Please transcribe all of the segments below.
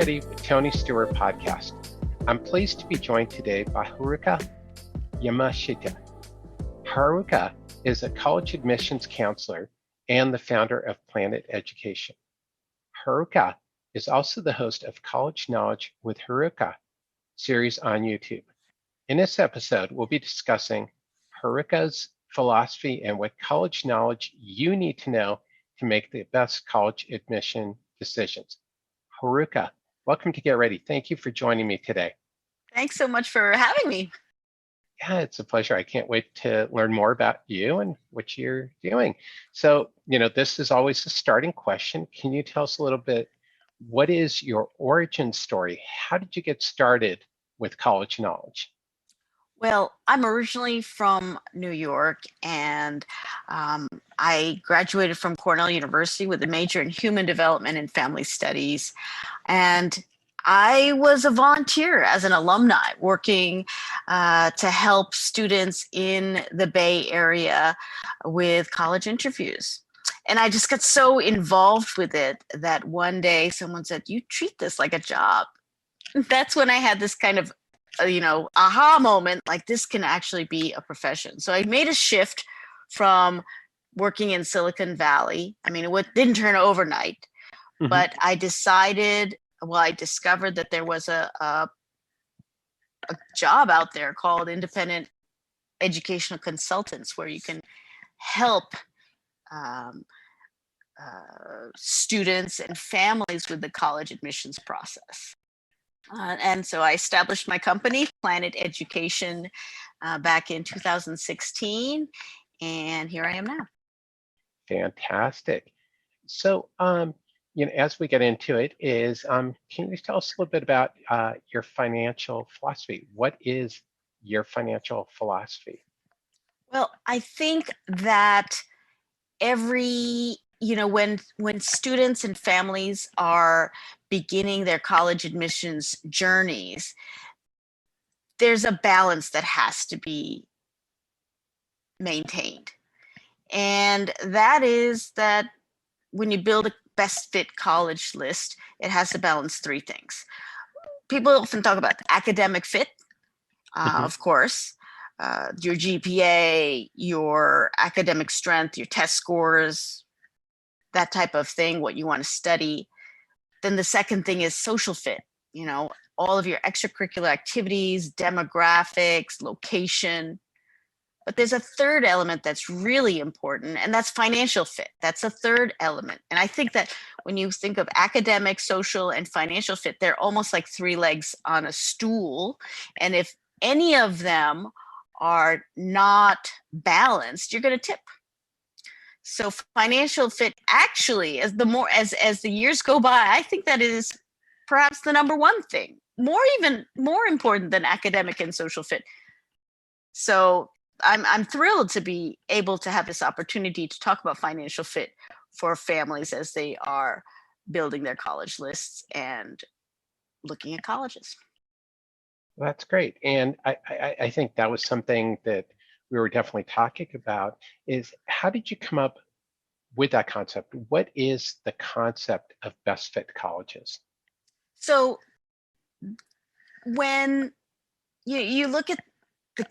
Study with Tony Stewart podcast. I'm pleased to be joined today by Haruka Yamashita. Haruka is a college admissions counselor and the founder of Planet Education. Haruka is also the host of College Knowledge with Haruka series on YouTube. In this episode, we'll be discussing Haruka's philosophy and what college knowledge you need to know to make the best college admission decisions. Haruka, welcome to Get Ready. Thank you for joining me today. Thanks so much for having me. Yeah, it's a pleasure. I can't wait to learn more about you and what you're doing. So, this is always the starting question. Can you tell us a little bit, what is your origin story? How did you get started with college knowledge? Well, I'm originally from New York, and I graduated from Cornell University with a major in human development and family studies. And I was a volunteer as an alumni working to help students in the Bay Area with college interviews. And I just got so involved with it that one day someone said, "You treat this like a job." That's when I had this kind of aha moment, like this can actually be a profession. So I made a shift from working in Silicon Valley. I mean, it didn't turn overnight, but I discovered that there was a job out there called independent educational consultants, where you can help students and families with the college admissions process. And so I established my company, Planet Education, back in 2016, and here I am now. Fantastic. So, as we get into it, can you tell us a little bit about your financial philosophy? What is your financial philosophy? Well, I think that when students and families are beginning their college admissions journeys, there's a balance that has to be maintained. And that is that when you build a best fit college list, it has to balance three things. People often talk about academic fit, of course, your GPA, your academic strength, your test scores, that type of thing, what you want to study. Then the second thing is social fit, all of your extracurricular activities, demographics, location. But there's a third element that's really important, and that's financial fit. That's a third element. And I think that when you think of academic, social, and financial fit, they're almost like three legs on a stool. And if any of them are not balanced, you're going to tip. So financial fit, actually, as the years go by, I think that is perhaps the number one thing, even more important than academic and social fit. So I'm thrilled to be able to have this opportunity to talk about financial fit for families as they are building their college lists and looking at colleges. Well, that's great. And I think that was something that we were definitely talking about, is how did you come up with that concept? What is the concept of best fit colleges? So when you look at the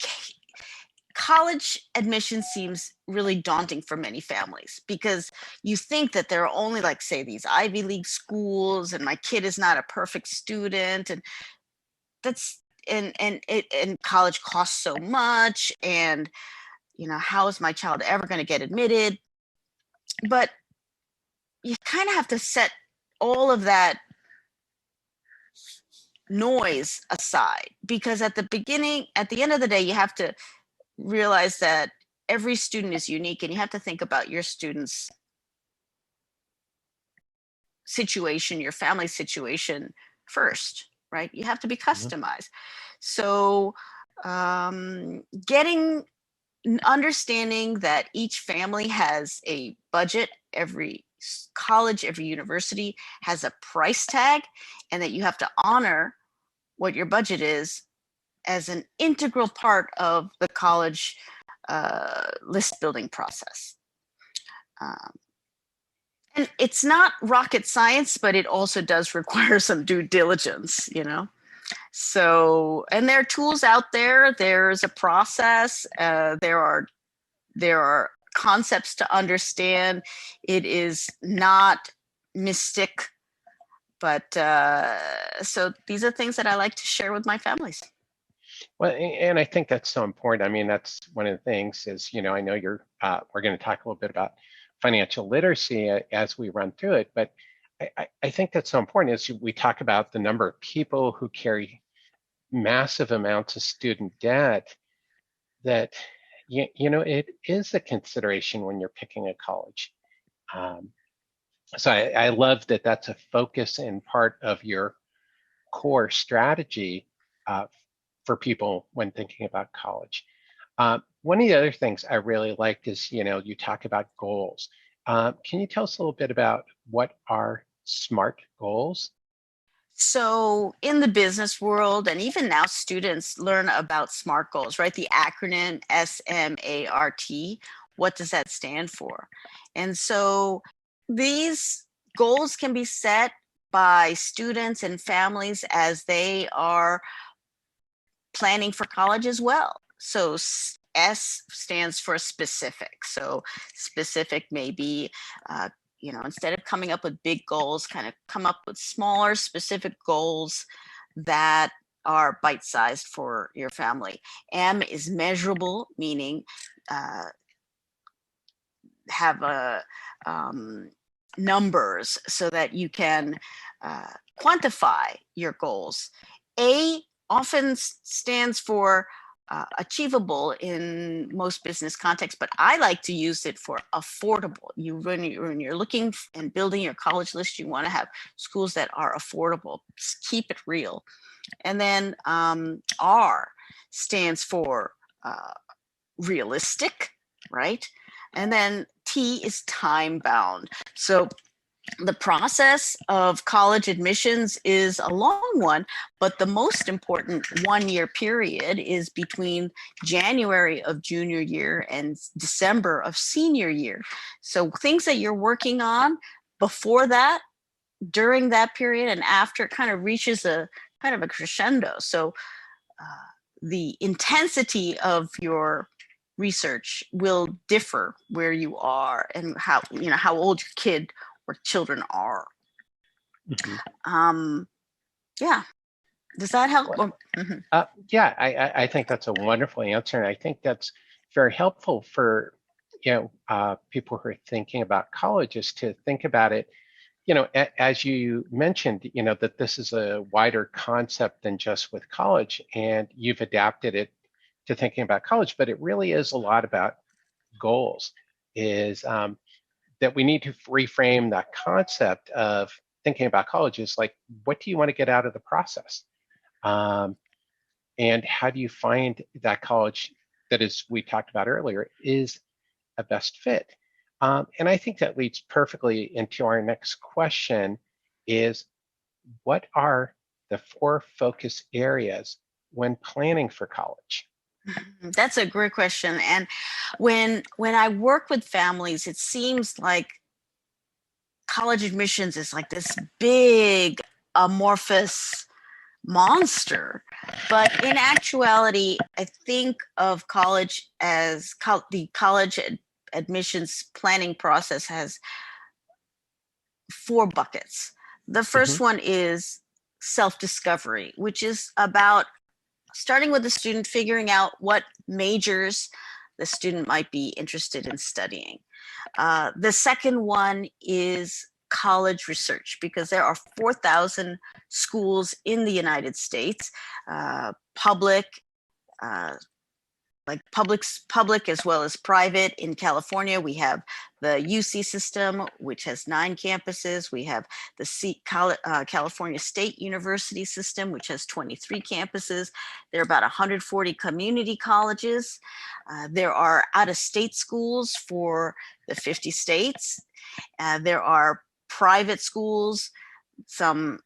college admission, seems really daunting for many families, because you think that there are only, like, say, these Ivy League schools, and my kid is not a perfect student, and that's and college costs so much, and how is my child ever going to get admitted? But you kind of have to set all of that noise aside, because at the end of the day, you have to realize that every student is unique, and you have to think about your student's situation, your family situation first, right? You have to be customized. So understanding that each family has a budget, every college, every university has a price tag, and that you have to honor what your budget is as an integral part of the college list building process. And it's not rocket science, but it also does require some due diligence, you know? So, and there are tools out there. There's a process. There are concepts to understand. It is not mystic, but so these are things that I like to share with my families. Well, and I think that's so important. I mean, that's one of the things is, I know we're going to talk a little bit about financial literacy as we run through it, but I think that's so important is we talk about the number of people who carry massive amounts of student debt that, it is a consideration when you're picking a college. So I love that that's a focus and part of your core strategy uh, for people when thinking about college. One of the other things I really liked is, you talk about goals. Can you tell us a little bit about what are SMART goals? So in the business world, and even now students learn about SMART goals, right? The acronym SMART. What does that stand for? And so these goals can be set by students and families as they are planning for college as well. So S stands for specific. So specific may be, instead of coming up with big goals, kind of come up with smaller, specific goals that are bite-sized for your family. M is measurable, meaning have a numbers so that you can quantify your goals. A often stands for achievable in most business contexts, but I like to use it for affordable. When you're looking and building your college list, you want to have schools that are affordable. Just keep it real. And then R stands for realistic, right? And then T is time bound. So the process of college admissions is a long one, but the most important 1-year period is between January of junior year and December of senior year. So things that you're working on before that, during that period, and after kind of reaches a kind of a crescendo. So the intensity of your research will differ where you are and how old your kid or children are. Mm-hmm. Yeah, does that help? Well, yeah, I think that's a wonderful answer, and I think that's very helpful for people who are thinking about college is to think about it. As you mentioned, that this is a wider concept than just with college, and you've adapted it to thinking about college, but it really is a lot about goals. Is that we need to reframe that concept of thinking about college is like, what do you want to get out of the process? And how do you find that college that, as we talked about earlier, is a best fit? And I think that leads perfectly into our next question is, what are the 4 focus areas when planning for college? That's a great question. And when I work with families, it seems like college admissions is like this big amorphous monster. But in actuality, I think of college as the college admissions planning process has 4 buckets. The Mm-hmm. first one is self-discovery, which is about starting with the student, figuring out what majors the student might be interested in studying. The second one is college research, because there are 4,000 schools in the United States, public, like public as well as private. In California, we have the UC system, which has 9 campuses. We have the California State University system, which has 23 campuses. There are about 140 community colleges. There are out-of-state schools for the 50 states. There are private schools, some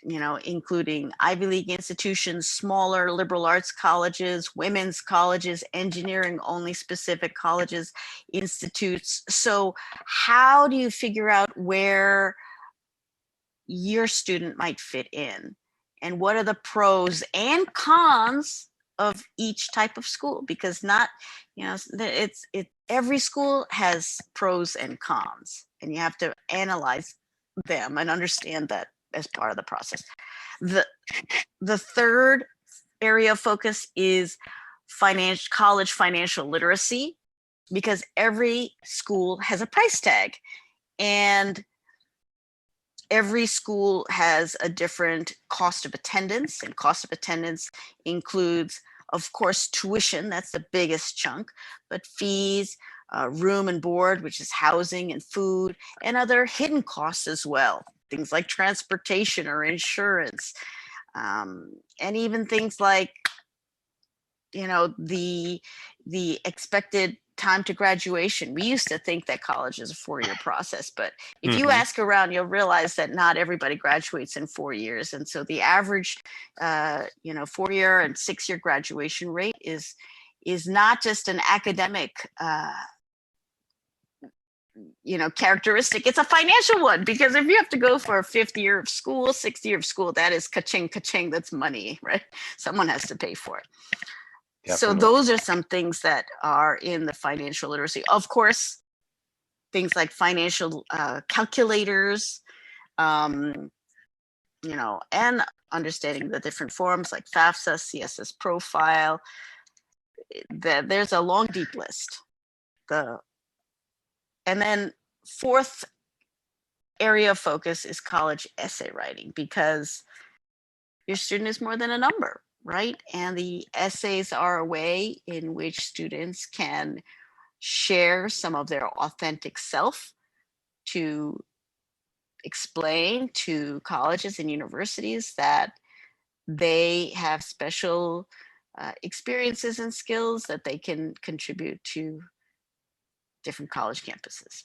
including Ivy League institutions, smaller liberal arts colleges, women's colleges, engineering only specific colleges, institutes. So how do you figure out where your student might fit in? And what are the pros and cons of each type of school? Because every school has pros and cons, and you have to analyze them and understand that as part of the process. The third area of focus is college financial literacy, because every school has a price tag, and every school has a different cost of attendance, and cost of attendance includes, of course, tuition. That's the biggest chunk, but fees, room and board, which is housing and food, and other hidden costs as well. Things like transportation or insurance, and even things like, the expected time to graduation. We used to think that college is a 4-year process, but if you ask around, you'll realize that not everybody graduates in 4 years. And so the average, 4-year and 6-year graduation rate is not just an academic, characteristic. It's a financial one, because if you have to go for a 5th year of school, 6th year of school, that is ka-ching, ka-ching. That's money, right? Someone has to pay for it. Definitely. So those are some things that are in the financial literacy. Of course, things like financial calculators, and understanding the different forms like FAFSA, CSS profile. There's a long, deep list. And then fourth area of focus is college essay writing, because your student is more than a number, right? And the essays are a way in which students can share some of their authentic self, to explain to colleges and universities that they have special experiences and skills that they can contribute to different college campuses.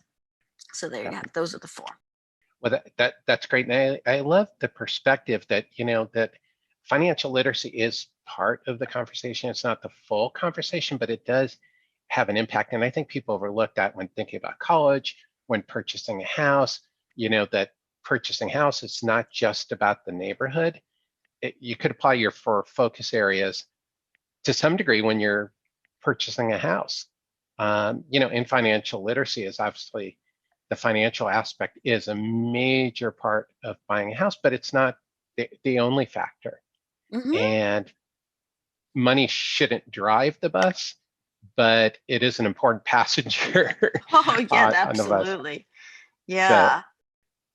So there you have, those are the 4. Well, that's great. And I love the perspective that, that financial literacy is part of the conversation. It's not the full conversation, but it does have an impact. And I think people overlook that when thinking about college, when purchasing a house, that purchasing a house, it's not just about the neighborhood. You could apply your 4 focus areas to some degree when you're purchasing a house. In financial literacy is obviously, the financial aspect is a major part of buying a house, but it's not the only factor. And money shouldn't drive the bus, but it is an important passenger. Oh, yeah, absolutely. Yeah.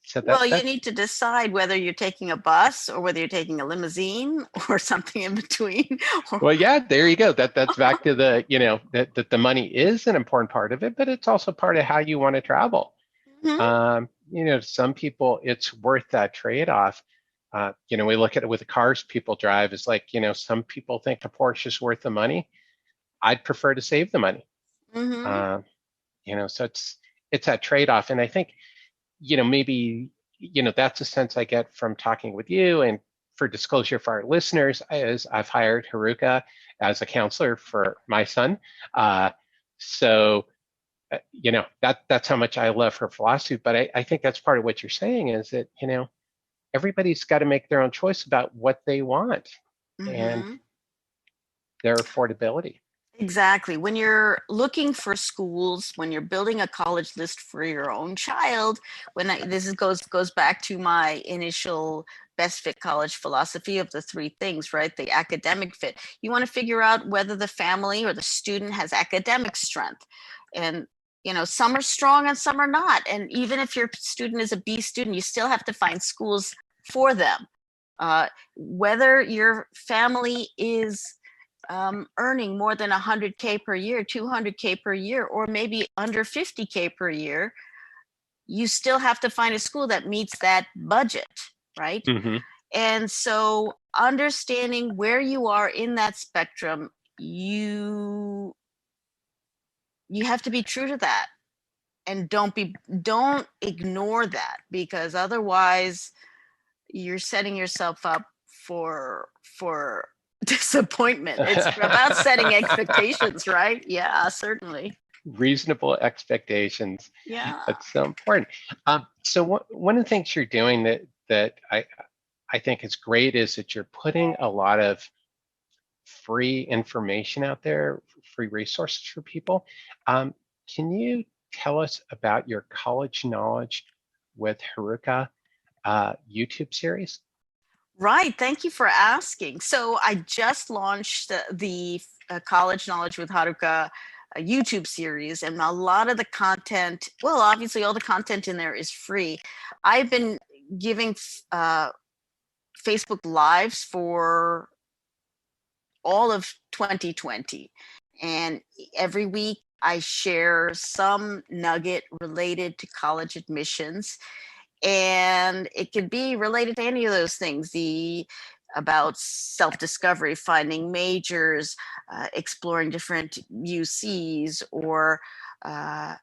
So you need to decide whether you're taking a bus or whether you're taking a limousine or something in between. Well, yeah, there you go. That's back to the, that the money is an important part of it, but it's also part of how you want to travel. Some people, it's worth that trade-off. We look at it with the cars people drive. It's like, some people think a Porsche is worth the money. I'd prefer to save the money. So it's that trade-off. And I think, maybe, that's a sense I get from talking with you. And for disclosure for our listeners, is I've hired Haruka as a counselor for my son. That's how much I love her philosophy. But I think that's part of what you're saying is that, everybody's got to make their own choice about what they want and their affordability. Exactly. When you're looking for schools, when you're building a college list for your own child, goes back to my initial best fit college philosophy of the 3 things, right? The academic fit. You want to figure out whether the family or the student has academic strength. And some are strong and some are not. And even if your student is a B student, you still have to find schools for them. Whether your family is earning more than 100K per year, 200K per year, or maybe under 50K per year, you still have to find a school that meets that budget, right? And so understanding where you are in that spectrum, you have to be true to that, and don't ignore that, because otherwise you're setting yourself up for disappointment. It's about setting expectations, right? Yeah, certainly. Reasonable expectations. Yeah. That's so important. So one of the things you're doing that I think is great is that you're putting a lot of free information out there, free resources for people. Um, can you tell us about your college knowledge with Haruka YouTube series? Right. Thank you for asking. So I just launched the College Knowledge with Haruka YouTube series, and a lot of the content, well, obviously, all the content in there is free. I've been giving Facebook Lives for all of 2020. And every week I share some nugget related to college admissions. And it could be related to any of those things, the about self-discovery, finding majors, exploring different UCs, or uh,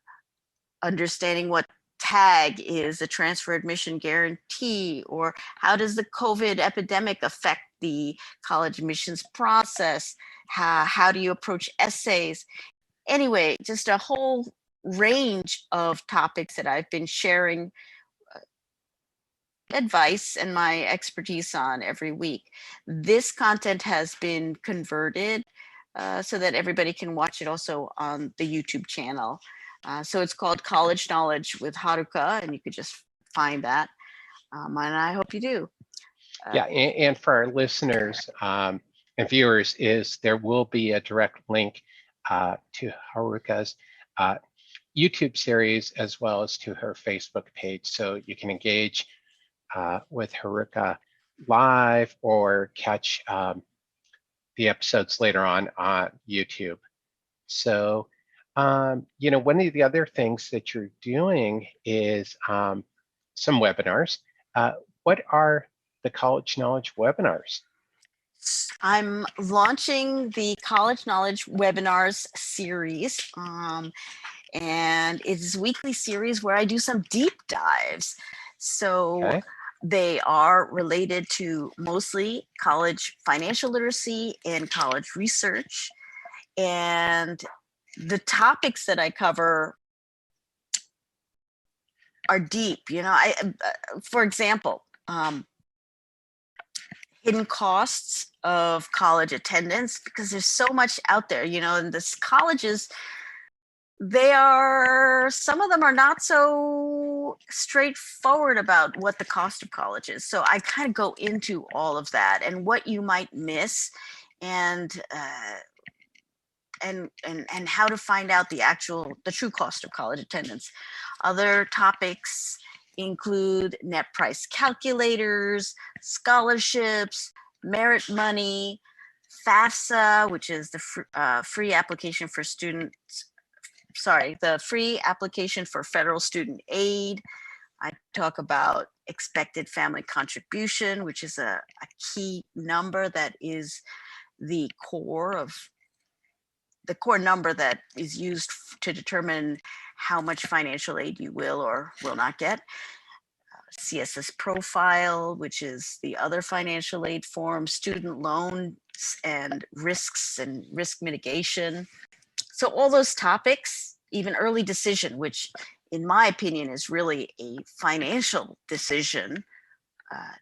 understanding what tag is, a transfer admission guarantee, or how does the COVID epidemic affect the college admissions process? How do you approach essays? Anyway, just a whole range of topics that I've been sharing advice and my expertise on every week. This content has been converted so that everybody can watch it also on the YouTube channel. So it's called College Knowledge with Haruka, and you could just find that. And I hope you do. Yeah, and for our listeners and viewers, is there will be a direct link to Haruka's YouTube series as well as to her Facebook page, so you can engage with Haruka live or catch the episodes later on YouTube. So, one of the other things that you're doing is some webinars. What are the College Knowledge webinars? I'm launching the College Knowledge webinars series. And it's a weekly series where I do some deep dives. So Okay. they are related to mostly college financial literacy and college research. And the topics that I cover are deep. For example, hidden costs of college attendance, because there's so much out there, and this colleges, some of them are not so straightforward about what the cost of college is. So I kind of go into all of that and what you might miss, and how to find out the true cost of college attendance. Other topics include net price calculators, scholarships, merit money, FAFSA, which is the free application for the free application for federal student aid. I talk about expected family contribution, which is a key number that is the core number that is used to determine how much financial aid you will or will not get. CSS profile, which is the other financial aid form, student loans and risks and risk mitigation. So all those topics, even early decision, which in my opinion is really a financial decision,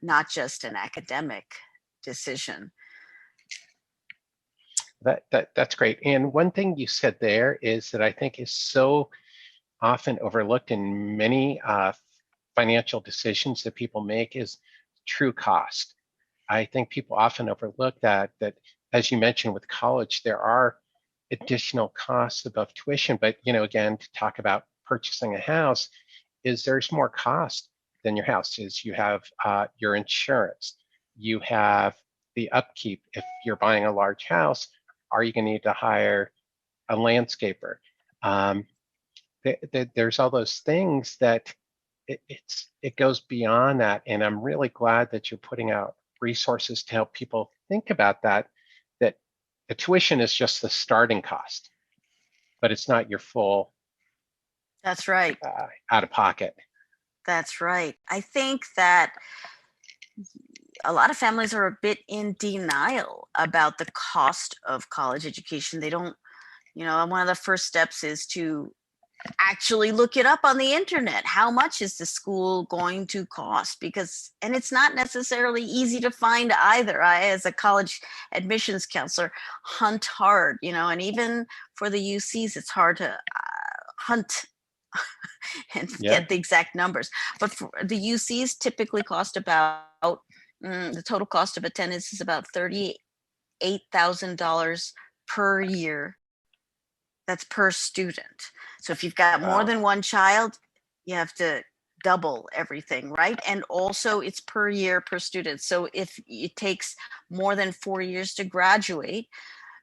not just an academic decision. That's great. And one thing you said there is that I think is so often overlooked in many financial decisions that people make is true cost. I think people often overlook that as you mentioned with college, there are additional costs above tuition. But again, to talk about purchasing a house, is there's more cost than your house is. You have your insurance, you have the upkeep. If you're buying a large house, are you going to need to hire a landscaper? There's all those things that it goes beyond that, and I'm really glad that you're putting out resources to help people think about that the tuition is just the starting cost, but it's not your full That's right. out of pocket. That's right. I think that a lot of families are a bit in denial about the cost of college education. They don't, one of the first steps is to actually look it up on the internet. How much is the school going to cost? And it's not necessarily easy to find either. I, as a college admissions counselor, hunt hard, and even for the UCs, it's hard to hunt and get the exact numbers. But for the UCs typically cost about, the total cost of attendance is about $38,000 per year. That's per student. So if you've got more than one child, you have to double everything, right? And also it's per year per student. So if it takes more than 4 years to graduate,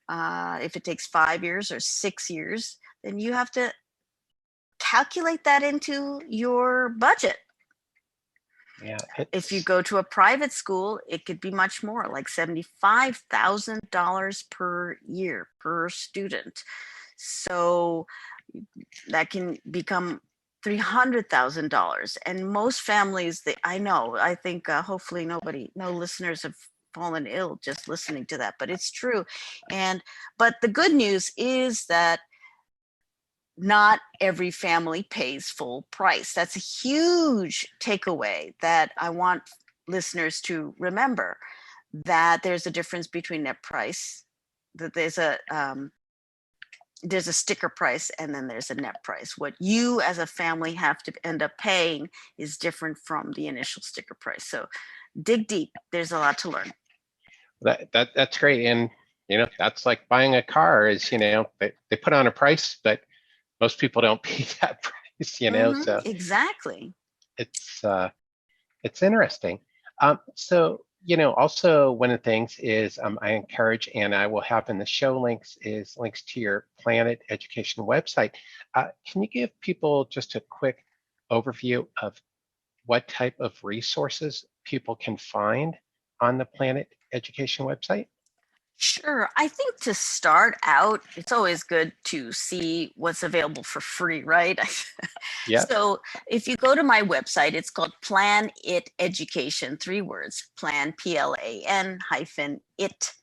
if it takes 5 years or 6 years, then you have to calculate that into your budget. Yeah. If you go to a private school, it could be much more, like $75,000 per year per student. So that can become $300,000. And most families, I think hopefully no listeners have fallen ill just listening to that, but it's true. But the good news is that not every family pays full price. That's a huge takeaway that I want listeners to remember, that there's a difference between net price, that there's a sticker price, and then there's a net price. What you as a family have to end up paying is different from the initial sticker price. So dig deep. There's a lot to learn. That's great. And, that's like buying a car is, they put on a price, but most people don't pay that price, so exactly. It's interesting. So, also one of the things is I encourage, and I will have in the show links, is links to your Planet Education website. Can you give people just a quick overview of what type of resources people can find on the Planet Education website? Sure. I think to start out, it's always good to see what's available for free, right? Yeah. So if you go to my website, it's called Plan It Education, 3 words, plan, PLAN hyphen it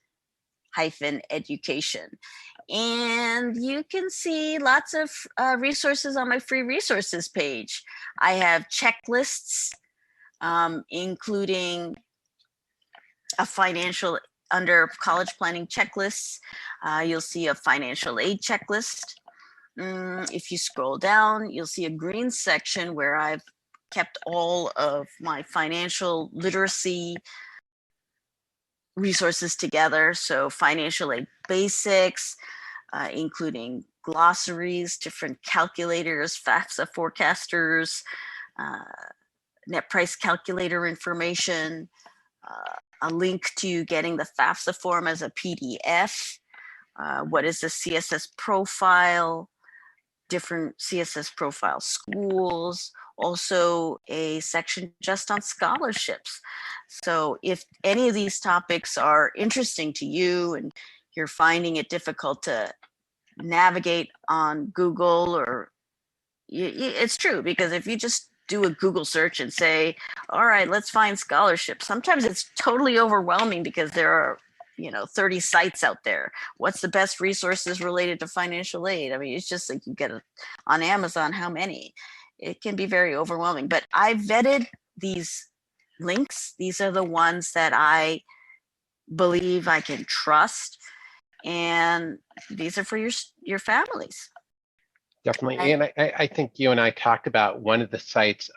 hyphen education. And you can see lots of resources on my free resources page. I have checklists, including a financial, under college planning checklists, you'll see a financial aid checklist. If you scroll down, you'll see a green section where I've kept all of my financial literacy resources together. So financial aid basics, including glossaries, different calculators, FAFSA forecasters, net price calculator information, a link to getting the FAFSA form as a PDF, what is the CSS profile, different CSS profile schools, also a section just on scholarships. So if any of these topics are interesting to you and you're finding it difficult to navigate on Google, or it's true, because if you just do a Google search and say, all right, let's find scholarships, sometimes it's totally overwhelming because there are 30 sites out there. What's the best resources related to financial aid? I mean, it's just like you get on Amazon, how many? It can be very overwhelming, but I vetted these links. These are the ones that I believe I can trust, and these are for your families. Definitely. And I think you and I talked about one of the sites,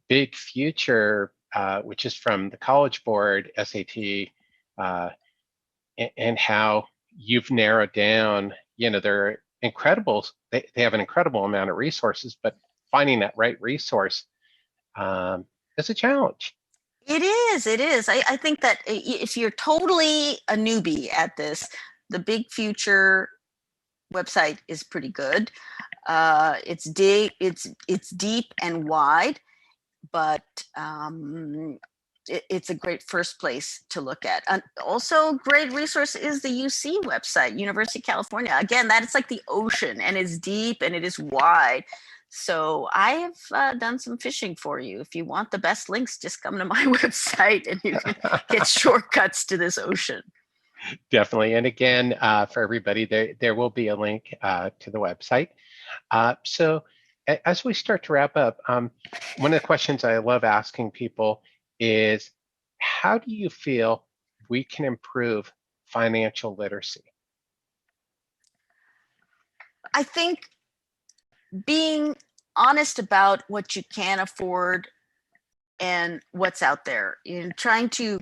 Big Future, which is from the College Board, SAT, and how you've narrowed down, they're incredible. They have an incredible amount of resources, but finding that right resource is a challenge. It is. I think that if you're totally a newbie at this, the Big Future website is pretty good. It's deep and wide, but it's a great first place to look at. And also great resource is the UC website, University of California. Again, that is like the ocean, and it's deep and it is wide. So I have done some fishing for you. If you want the best links, just come to my website and you can get shortcuts to this ocean. Definitely. And again, for everybody, there will be a link to the website. So as we start to wrap up, one of the questions I love asking people is, how do you feel we can improve financial literacy? I think being honest about what you can afford and what's out there, trying to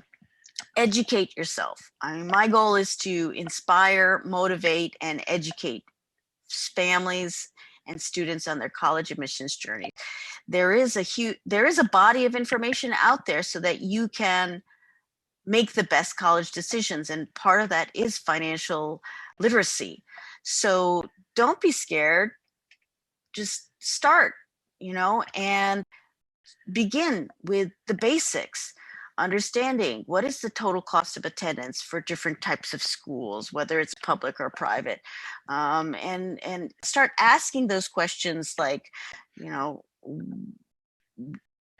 educate yourself. I mean, my goal is to inspire, motivate, and educate families and students on their college admissions journey. There is a body of information out there so that you can make the best college decisions, and part of that is financial literacy. So don't be scared, just start, and begin with the basics, understanding what is the total cost of attendance for different types of schools, whether it's public or private, and start asking those questions like, what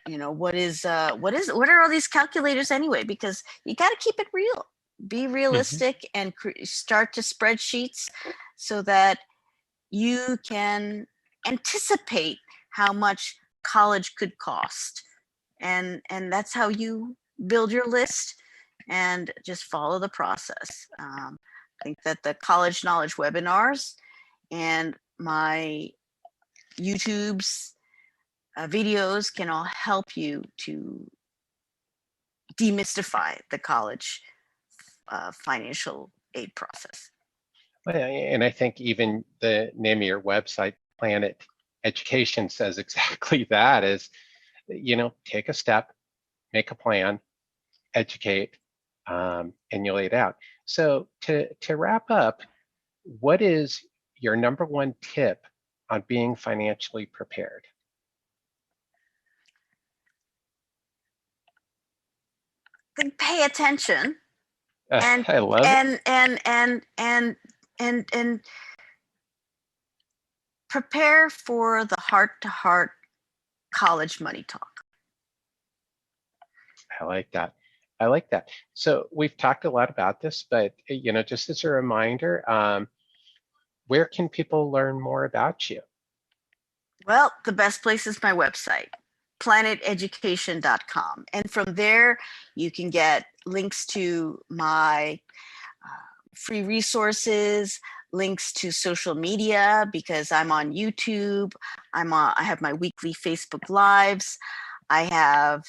are all these calculators anyway? Because you got to keep it real, be realistic, and start to spreadsheets so that you can anticipate how much college could cost, and that's how you build your list, and just follow the process. I think that the college knowledge webinars and my YouTube's videos can all help you to demystify the college financial aid process. And I think even the name of your website, Planet Education, says exactly that, is, take a step, make a plan, educate, and you lay it out. So to wrap up, what is your number one tip on being financially prepared? Pay attention, and I love it. and prepare for the heart-to-heart college money talk. I like that. I like that. So we've talked a lot about this, but just as a reminder, where can people learn more about you? Well, the best place is my website, planeteducation.com. And from there, you can get links to my free resources, links to social media, because I'm on YouTube. I have my weekly Facebook Lives. I have,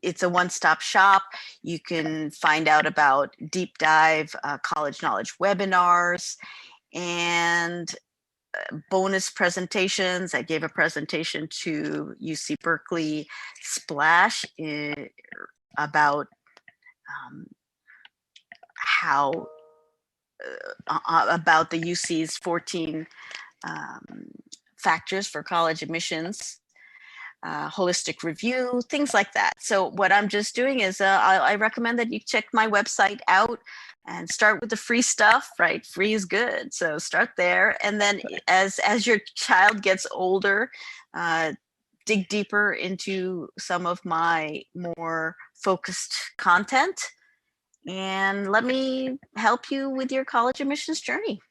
it's a one-stop shop. You can find out about deep dive college knowledge webinars and bonus presentations. I gave a presentation to UC Berkeley Splash about how about the UC's 14 factors for college admissions, holistic review, things like that. So what I'm just doing is I recommend that you check my website out and start with the free stuff, right? Free is good. So start there. And then as your child gets older, dig deeper into some of my more focused content, and let me help you with your college admissions journey.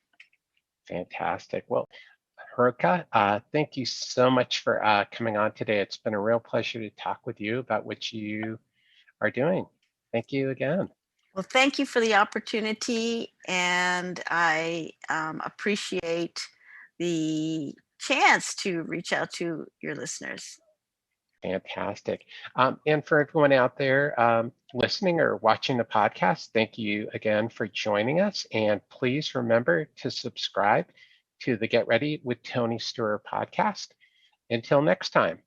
Fantastic. Well, Haruka, thank you so much for coming on today. It's been a real pleasure to talk with you about what you are doing. Thank you again. Well, thank you for the opportunity, and I appreciate the chance to reach out to your listeners. Fantastic. And for everyone out there listening or watching the podcast, thank you again for joining us. And please remember to subscribe to the Get Ready with Tony Steuer podcast. Until next time.